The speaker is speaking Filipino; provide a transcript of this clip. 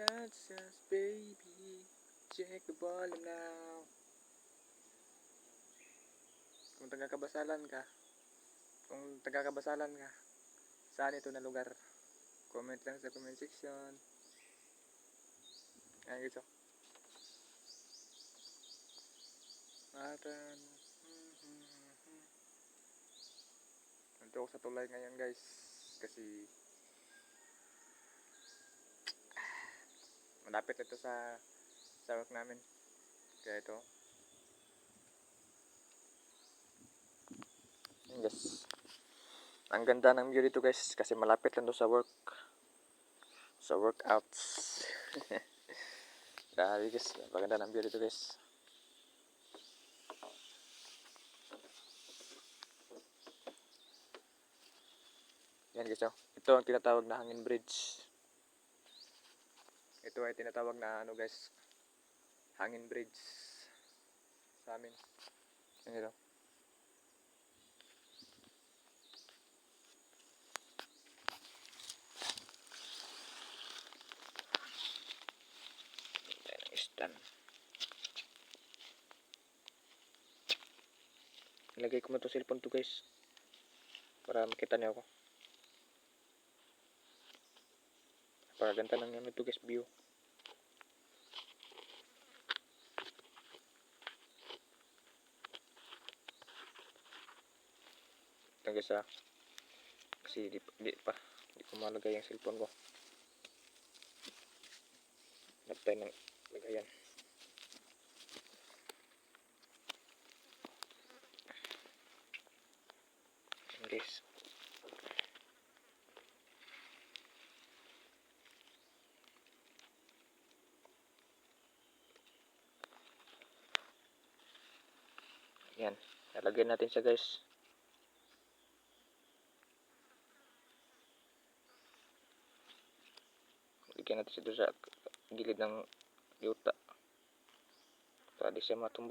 Let's just baby check the volume now. Kung taga-Kabasalan ka, saan ito na lugar? Comment lang sa comment section. Ayan guys, Matan. Nandito ako sa tulay ngayon guys, kasi malapit ito sa work namin. Kaya ito. Yes. Ang ganda ng view dito guys, kasi malapit lang to sa work. Sa workouts. Grabe guys, maganda ng view dito guys. Yan guys, ito ang tinatawag na hangin bridge. Ito ay tinatawag na ano guys, hangin bridge sa amin. Yan ito. Yan ang stand. Ilagay ko na to cellphone to guys, para makita niyo ako. Para ganda lang naman ito guys, view. Ito guys kasi di ko malagay yung cellphone ko. Naptay ng lagayan. Yan guys. Yan, lalagyan natin siya guys. Lagyan natin siya doon sa gilid ng yuta para di siya matumba.